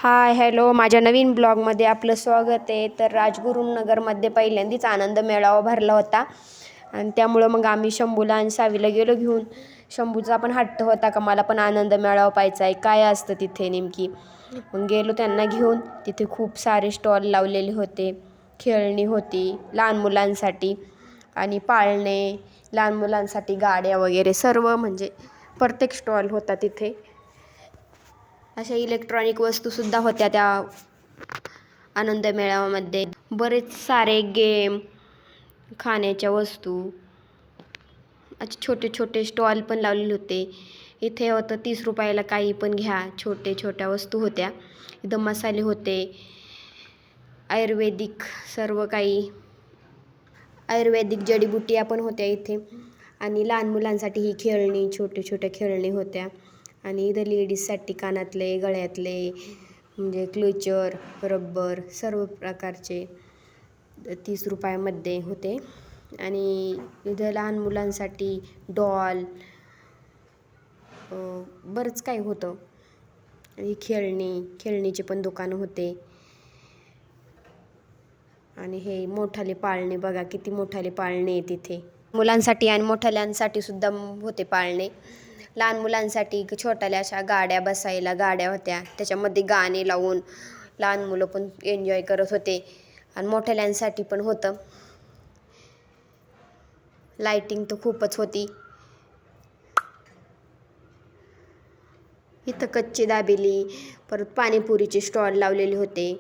Hi hello, माझ्या नवीन ब्लॉगमध्ये आपलं स्वागत आहे. तर राजगुरुनगरमध्ये पहिल्यांदाच आनंद मेळावा भरला होता आणि त्यामुळं मग आम्ही शंभूला आणि सावीला गेलो घेऊन. शंभूचा पण हट्ट होता का मला पण आनंद मेळावा पाहायचा आहे, काय असतं तिथे नेमकी. मग गेलो त्यांना घेऊन. तिथे खूप सारे स्टॉल लावलेले होते, खेळणी होती लहान मुलांसाठी आणि पाळणे, लहान मुलांसाठी गाड्या वगैरे सर्व म्हणजे प्रत्येक स्टॉल होता तिथे. अशा इलेक्ट्रॉनिक वस्तूसुद्धा होत्या त्या आनंद मेळाव्यामध्ये. बरेच सारे गेम, खाण्याच्या वस्तू, असे छोटे छोटे स्टॉल पण लावलेले होते. इथे होतं 30 रुपयाला काही पण घ्या, छोट्या वस्तू होत्या. इथं मसाले होते, आयुर्वेदिक सर्व काही आयुर्वेदिक जडीबुट्या पण होत्या इथे. आणि लहान मुलांसाठी ही खेळणी, छोट्या खेळणी होत्या. आणि इथं लेडीजसाठी कानातले, गळ्यातले म्हणजे क्लचर, रब्बर सर्व प्रकारचे 30 रुपयामध्ये होते. आणि इथं लहान मुलांसाठी डॉल बरंच काही होतं. आणि खेळणीचे पण दुकानं होते. आणि हे मोठाले पाळणे बघा, किती मोठाले पाळणे आहे तिथे. मुलांसाठी आणि मोठ्याल्यांसाठी सुद्धा होते पाळणे. लहान मुलांसाठी छोट्याल्या अशा गाड्या, बसायला गाड्या होत्या, त्याच्यामध्ये गाणे लावून लहान मुलं पण एन्जॉय करत होते. आणि मोठ्याल्यांसाठी पण होतं. लाईटिंग तर खूपच होती. इथं कच्ची दाबेली, परत पाणीपुरीचे स्टॉल लावलेले होते.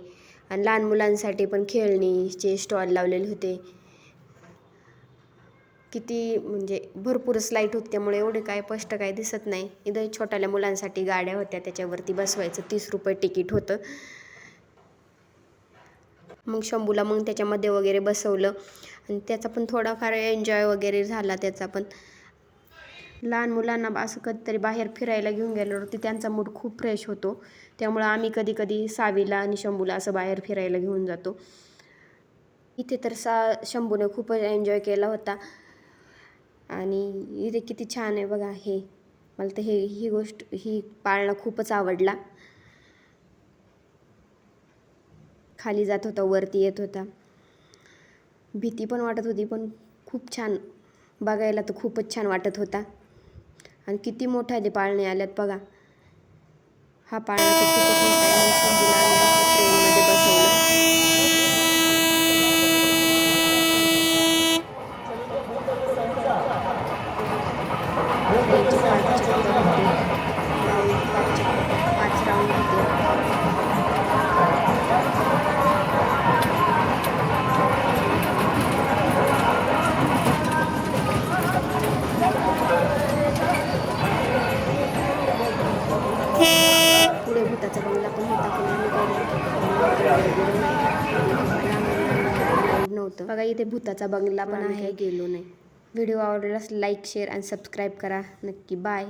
आणि लहान मुलांसाठी पण खेळणीचे स्टॉल लावलेले होते. किती म्हणजे भरपूरच लाईट होती, त्यामुळे एवढे काय स्पष्ट काय दिसत नाही. इथं छोट्याल्या मुलांसाठी गाड्या होत्या, त्याच्यावरती बसवायचं 30 रुपये तिकीट होतं. मग शंभूला मग त्याच्यामध्ये वगैरे बसवलं आणि त्याचा पण थोडाफार एन्जॉय वगैरे झाला त्याचा पण. लहान मुलांना असं कधीतरी बाहेर फिरायला घेऊन गेल्यावरती त्यांचा मूड खूप फ्रेश होतो. त्यामुळं आम्ही कधी सावीला आणि शंभूला असं बाहेर फिरायला घेऊन जातो. इथे तर शंभूने खूपच एन्जॉय केला होता. आणि इथे किती छान आहे बघा. हे मला तर ही पाळणा खूपच आवडला. खाली जात होता, वरती येत होता. भीती पण वाटत होती, पण खूप छान बघायला तर खूपच छान वाटत होता. आणि किती मोठाले पाळणे आल्यात बघा. हा पाळणा तर खूपच मोठा आहे. शंभूला आम्ही असं ट्रेनमध्ये बसवलं. ट्रेनचे 5 चक्कर होते, राऊंड 5 राऊंड होते. पुढे भूताचा बंगला पण होता, पण आम्ही काही गेलो नाही. अलाउड नव्हतं बघा. इथे भूताचा बंगला पण आहे, गेलो नाही. व्हिडिओ आवडल्यास लाईक, शेअर आणि सबस्क्राईब करा नक्की. बाय.